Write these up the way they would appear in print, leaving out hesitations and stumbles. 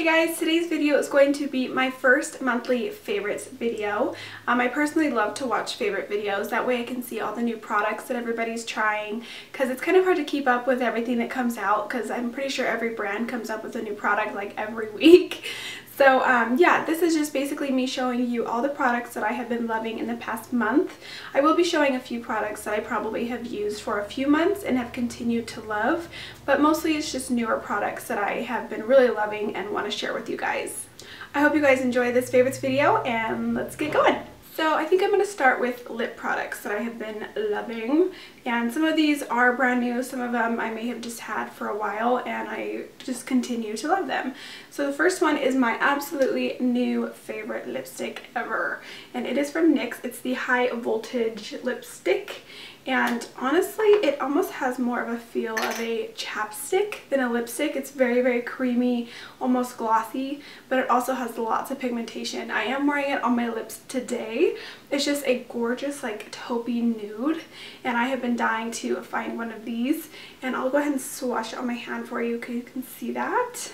Hey guys, today's video is going to be my first monthly favorites video. I personally love to watch favorite videos. That way I can see all the new products that everybody's trying, because it's kind of hard to keep up with everything that comes out, because I'm pretty sure every brand comes up with a new product like every week. So yeah, this is just basically me showing you all the products that I have been loving in the past month. I will be showing a few products that I probably have used for a few months and have continued to love, but mostly it's just newer products that I have been really loving and want to share with you guys. I hope you guys enjoy this favorites video, and let's get going. So I think I'm going to start with lip products that I have been loving, and some of these are brand new, some of them I may have just had for a while and I just continue to love them. So the first one is my absolutely new favorite lipstick ever, and it is from NYX. It's the High Voltage lipstick, and honestly it almost has more of a feel of a chapstick than a lipstick. It's very, very creamy, almost glossy, but it also has lots of pigmentation. I am wearing it on my lips today. It's just a gorgeous like taupey nude, and I have been dying to find one of these, and I'll go ahead and swatch it on my hand for you, because you can see that.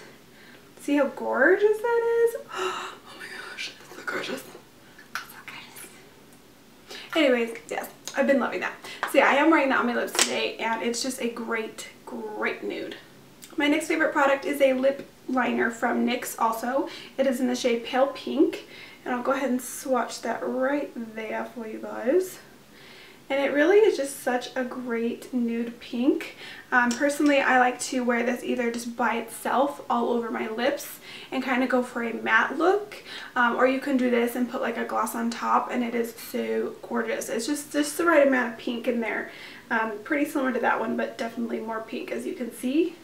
See how gorgeous that is? Oh my gosh, it's so gorgeous. So gorgeous. Anyways, yes, I've been loving that. So yeah, I am wearing that on my lips today, and it's just a great, great nude. My next favorite product is a lip liner from NYX also. It is in the shade Pale Pink, and I'll go ahead and swatch that right there for you guys. And it really is just such a great nude pink. Personally, I like to wear this either just by itself all over my lips and kind of go for a matte look, or you can do this and put like a gloss on top, and it is so gorgeous. It's just the right amount of pink in there. Pretty similar to that one, but definitely more pink, as you can see.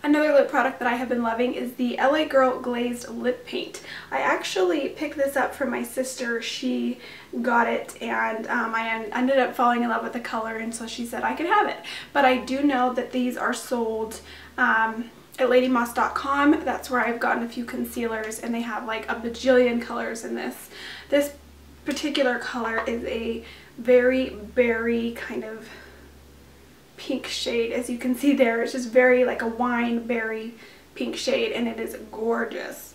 Another lip product that I have been loving is the LA Girl Glazed Lip Paint. I actually picked this up from my sister. She got it, and I ended up falling in love with the color, and so she said I could have it. But I do know that these are sold at ladymoss.com. That's where I've gotten a few concealers, and they have like a bajillion colors in this. This particular color is a very berry kind of pink shade. As you can see there, it's just very like a wine berry pink shade, and it is gorgeous.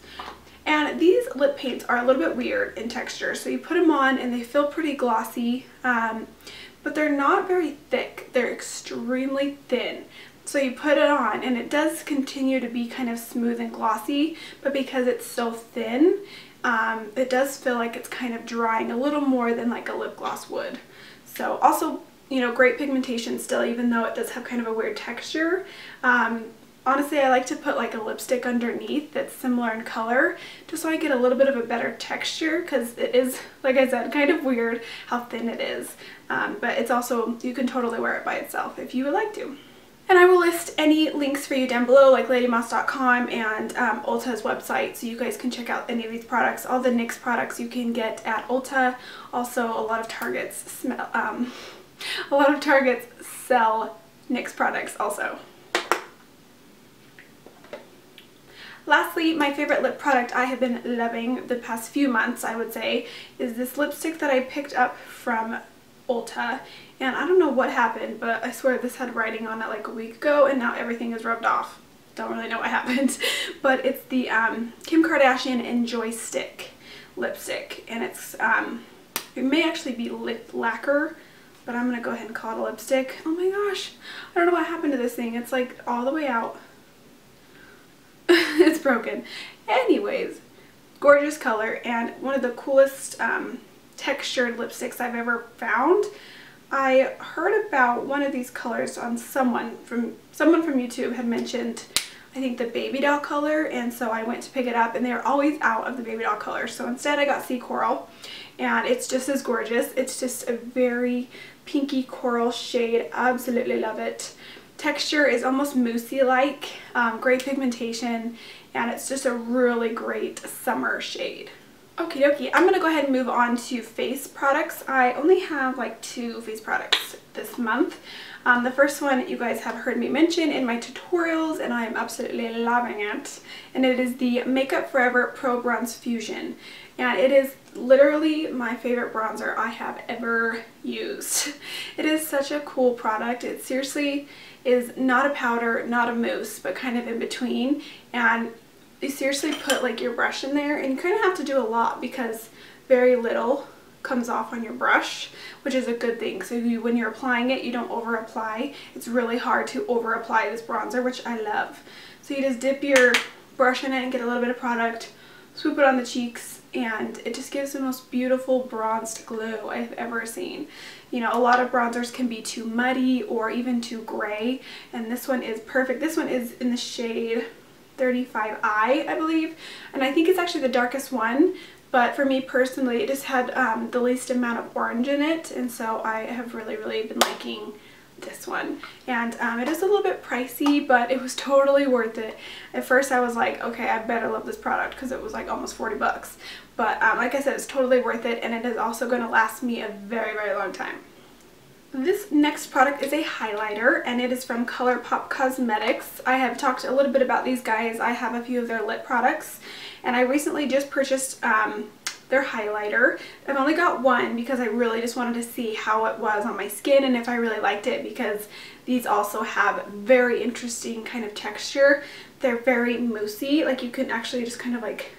And these lip paints are a little bit weird in texture, so you put them on and they feel pretty glossy, but they're not very thick. They're extremely thin. So you put it on and it does continue to be kind of smooth and glossy, but because it's so thin, it does feel like it's kind of drying a little more than like a lip gloss would. So also, you know, great pigmentation still, even though it does have kind of a weird texture. Honestly, I like to put like a lipstick underneath that's similar in color, just so I get a little bit of a better texture, because it is, like I said, kind of weird how thin it is. But it's also, you can totally wear it by itself if you would like to. And I will list any links for you down below, like ladymoss.com and Ulta's website, so you guys can check out any of these products. All the NYX products you can get at Ulta. Also, a lot of Targets sell NYX products also. Lastly, my favorite lip product I have been loving the past few months, I would say, is this lipstick that I picked up from Ulta. And I don't know what happened, but I swear this had writing on it like a week ago, and now everything is rubbed off. Don't really know what happened. But it's the Kim Kardashian Enjoy Stick lipstick, and it's it may actually be Lacquer, but I'm gonna go ahead and call it a lipstick. Oh my gosh, I don't know what happened to this thing. It's like all the way out. It's broken. Anyways, gorgeous color, and one of the coolest textured lipsticks I've ever found. I heard about one of these colors on someone from YouTube had mentioned, I think, the baby doll color, and so I went to pick it up, and they're always out of the baby doll color, so instead I got Sea Coral, and it's just as gorgeous. It's just a very pinky coral shade. Absolutely love it. Texture is almost moussey like, great pigmentation, and it's just a really great summer shade. Okie dokie, I'm going to go ahead and move on to face products. I only have like 2 face products this month. The first one you guys have heard me mention in my tutorials, and I am absolutely loving it. And it is the Makeup Forever Pro Bronze Fusion. And it is literally my favorite bronzer I have ever used. It is such a cool product. It seriously is not a powder, not a mousse, but kind of in between. And you seriously put like your brush in there, and you kind of have to do a lot because very little comes off on your brush, which is a good thing. So when you're applying it, you don't over apply. It's really hard to over apply this bronzer, which I love. So you just dip your brush in it and get a little bit of product, swoop it on the cheeks, and it just gives the most beautiful bronzed glow I've ever seen. You know, a lot of bronzers can be too muddy or even too gray, and this one is perfect. This one is in the shade 35i, I believe, and I think it's actually the darkest one, but for me personally, it just had the least amount of orange in it, and so I have really been liking this one. And it is a little bit pricey, but it was totally worth it. At first I was like, okay, I better love this product because it was like almost 40 bucks. But like I said, it's totally worth it, and it is also going to last me a very long time. This next product is a highlighter, and it is from Colourpop Cosmetics. I have talked a little bit about these guys. I have a few of their lip products, and I recently just purchased their highlighter. I've only got one because I really just wanted to see how it was on my skin and if I really liked it, because these also have very interesting kind of texture. They're very moussey, like you can actually just kind of like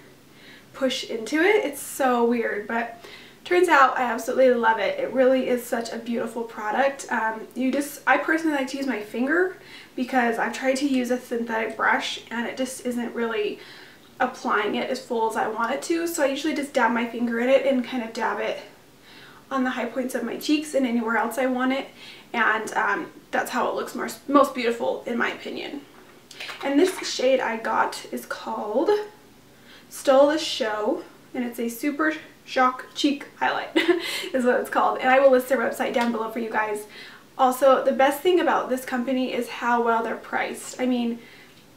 push into it. It's so weird, but turns out I absolutely love it. It really is such a beautiful product. I personally like to use my finger because I've tried to use a synthetic brush and it just isn't really applying it as full as I want it to. So I usually just dab my finger in it and kind of dab it on the high points of my cheeks and anywhere else I want it. And that's how it looks most beautiful in my opinion. And this shade I got is called Stole the Show, and it's a Super Shock Cheek Highlight is what it's called, and I will list their website down below for you guys. Also, the best thing about this company is how well they're priced. I mean,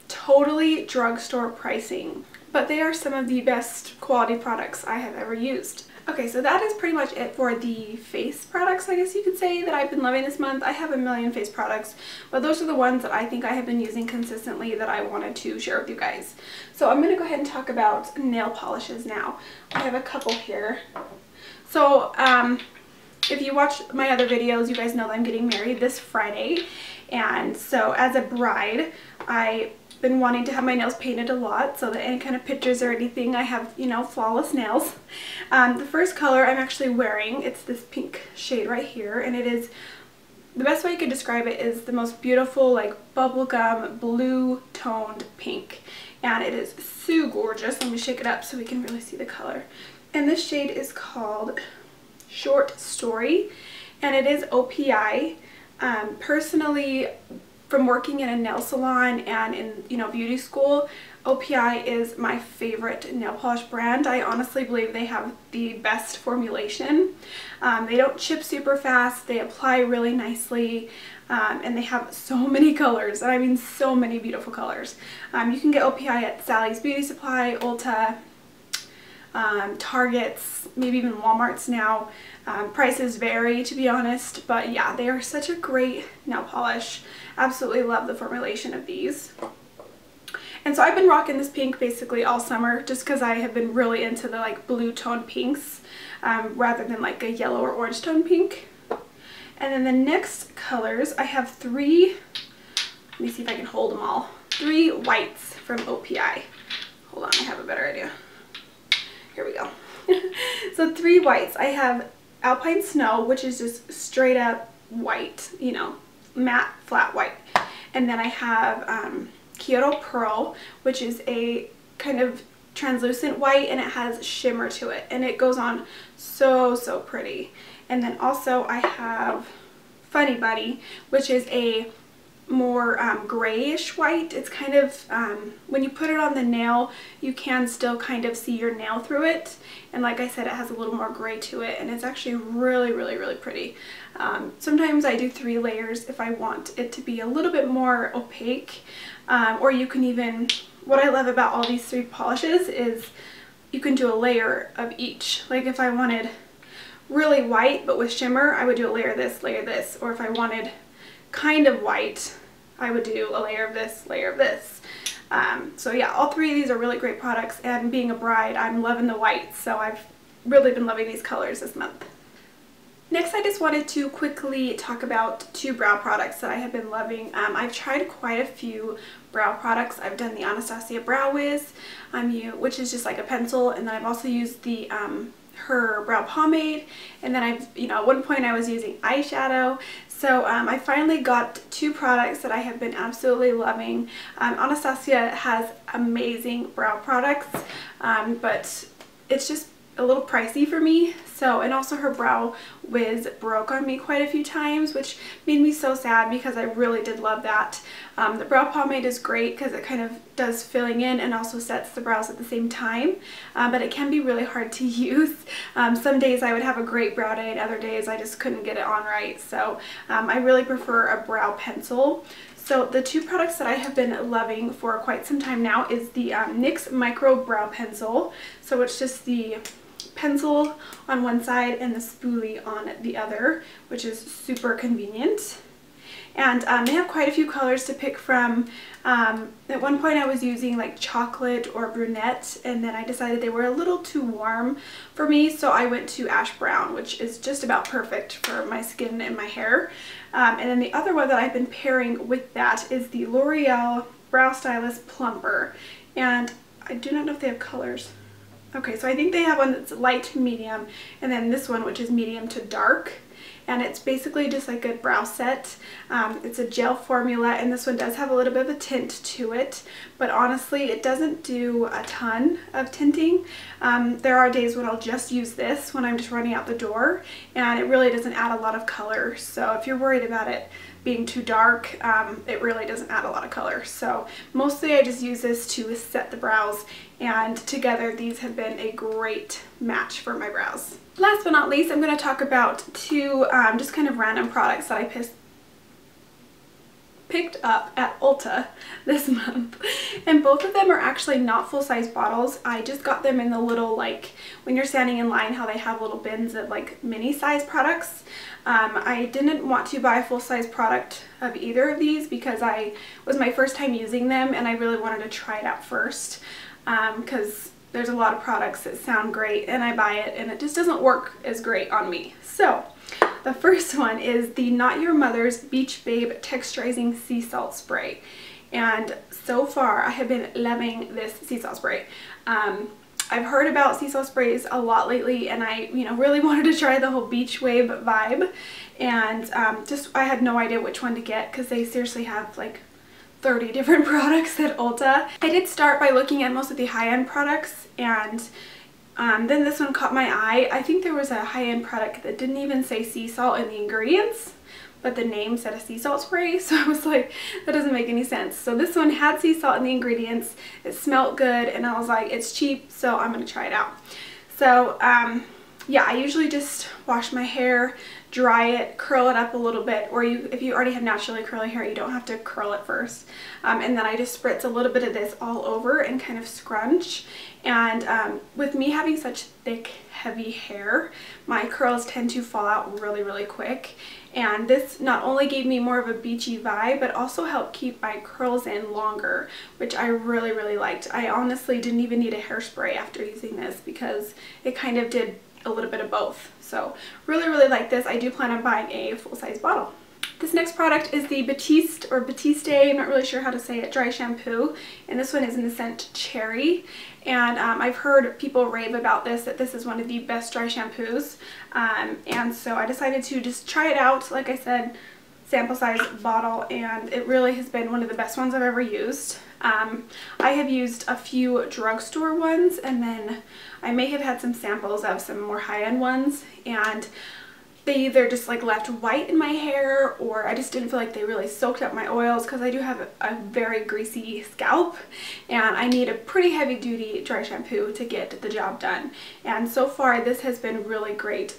totally drugstore pricing, but they are some of the best quality products I have ever used. Okay, so that is pretty much it for the face products, I guess you could say, that I've been loving this month. I have a million face products, but those are the ones that I think I have been using consistently that I wanted to share with you guys. So I'm going to go ahead and talk about nail polishes now. I have a couple here. So if you watch my other videos, you guys know that I'm getting married this Friday, and so as a bride, I've been wanting to have my nails painted a lot so that any kind of pictures or anything, I have, you know, flawless nails. The first color I'm actually wearing, it's this pink shade right here, and it is, the best way I could describe it is the most beautiful like bubblegum blue toned pink, and it is so gorgeous. Let me shake it up so we can really see the color. And this shade is called Short Story, and it is OPI. Personally, from working in a nail salon and in, you know, beauty school, OPI is my favorite nail polish brand. I honestly believe they have the best formulation. They don't chip super fast, they apply really nicely, and they have so many colors, and I mean so many beautiful colors. You can get OPI at Sally's Beauty Supply, Ulta, Targets, maybe even Walmart's now. Prices vary, to be honest, but yeah, they are such a great nail polish. Absolutely love the formulation of these. And so I've been rocking this pink basically all summer just because I have been really into the like blue tone pinks rather than like a yellow or orange tone pink. And then the next colors, I have three, let me see if I can hold them all, 3 whites from OPI. Hold on, I have a better idea. Here we go. So 3 whites. I have Alpine Snow, which is just straight up white, you know, matte flat white. And then I have Kyoto Pearl, which is a kind of translucent white, and it has shimmer to it, and it goes on so pretty. And then also I have Funny Bunny, which is a more grayish white. It's kind of, when you put it on the nail, you can still kind of see your nail through it, and like I said, it has a little more gray to it, and it's actually really pretty. Sometimes I do 3 layers if I want it to be a little bit more opaque, or you can even, what I love about all these 3 polishes is you can do a layer of each. Like if I wanted really white but with shimmer, I would do a layer of this, or if I wanted kind of white, I would do a layer of this, layer of this. So yeah, all 3 of these are really great products, and being a bride, I'm loving the whites, so I've really been loving these colors this month. Next, I just wanted to quickly talk about two brow products that I have been loving. I've tried quite a few brow products. I've done the Anastasia Brow Wiz, which is just like a pencil, and then I've also used the her brow pomade, and then at one point I was using eyeshadow. So I finally got two products that I have been absolutely loving. Anastasia has amazing brow products, but it's just a little pricey for me. So, and also her Brow Wiz broke on me quite a few times, which made me so sad because I really did love that. The brow pomade is great because it kind of does filling in and also sets the brows at the same time, but it can be really hard to use. Some days I would have a great brow day and other days I just couldn't get it on right. So I really prefer a brow pencil. So the two products that I have been loving for quite some time now is the NYX Micro Brow Pencil. So it's just the pencil on one side and the spoolie on the other, which is super convenient. And they have quite a few colors to pick from. At one point I was using like chocolate or brunette, and then I decided they were a little too warm for me, so I went to ash brown, which is just about perfect for my skin and my hair. And then the other one that I've been pairing with that is the L'Oreal Brow Stylist Plumper, and I do not know if they have colors. Okay, so I think they have one that's light medium, and then this one which is medium to dark. And it's basically just like a brow set. It's a gel formula, and this one does have a little bit of a tint to it, but honestly it doesn't do a ton of tinting. There are days when I'll just use this when I'm just running out the door, and it really doesn't add a lot of color. So if you're worried about it being too dark, it really doesn't add a lot of color. So mostly I just use this to set the brows, and together these have been a great match for my brows. Last but not least, I'm going to talk about two just kind of random products that I picked up at Ulta this month, and both of them are actually not full-size bottles. I just got them in the little, like when you're standing in line, how they have little bins of like mini size products. I didn't want to buy a full-size product of either of these because it was my first time using them, and I really wanted to try it out first, because there's a lot of products that sound great and I buy it and it just doesn't work as great on me. So the first one is the Not Your Mother's Beach Babe Texturizing Sea Salt Spray, and so far I have been loving this sea salt spray. I've heard about sea salt sprays a lot lately, and I really wanted to try the whole beach wave vibe, and I had no idea which one to get because they seriously have like 30 different products at Ulta. I did start by looking at most of the high-end products, and then this one caught my eye. I think there was a high-end product that didn't even say sea salt in the ingredients, but the name said a sea salt spray, so I was like, that doesn't make any sense. So this one had sea salt in the ingredients, it smelled good, and I was like, it's cheap, so I'm gonna try it out. So yeah, I usually just wash my hair, dry it, curl it up a little bit, or if you already have naturally curly hair, you don't have to curl it first. And then I just spritz a little bit of this all over and kind of scrunch. And with me having such thick, heavy hair, my curls tend to fall out really, really quick. And this not only gave me more of a beachy vibe, but also helped keep my curls in longer, which I really, really liked. I honestly didn't even need a hairspray after using this because it kind of did a little bit of both. So really, really like this. I do plan on buying a full-size bottle. This next product is the Batiste, I'm not really sure how to say it, Dry Shampoo, and this one is in the scent Cherry. And I've heard people rave about this, that this is one of the best dry shampoos, and so I decided to just try it out. Like I said, sample size bottle, and it really has been one of the best ones I've ever used. I have used a few drugstore ones, and then I may have had some samples of some more high-end ones, and they either just like left white in my hair, or I just didn't feel like they really soaked up my oils, because I do have a very greasy scalp and I need a pretty heavy duty dry shampoo to get the job done. And so far this has been really great.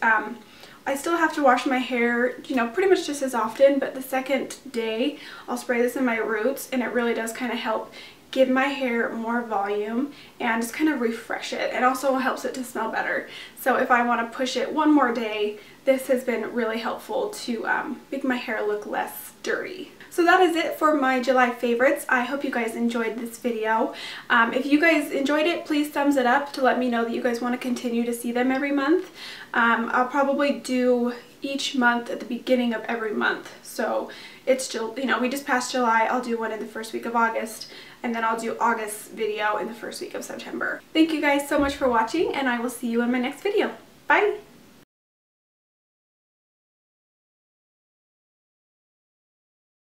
I still have to wash my hair, pretty much just as often, but the second day I'll spray this in my roots, and it really does kind of help give my hair more volume and just kind of refresh it. It also helps it to smell better. So if I want to push it one more day, this has been really helpful to make my hair look less dirty. So that is it for my July favorites. I hope you guys enjoyed this video. If you guys enjoyed it, please thumbs it up to let me know that you guys want to continue to see them every month. I'll probably do each month at the beginning of every month. So it's still, you know, we just passed July. I'll do one in the first week of August, and then I'll do August's video in the first week of September. Thank you guys so much for watching, and I will see you in my next video. Bye!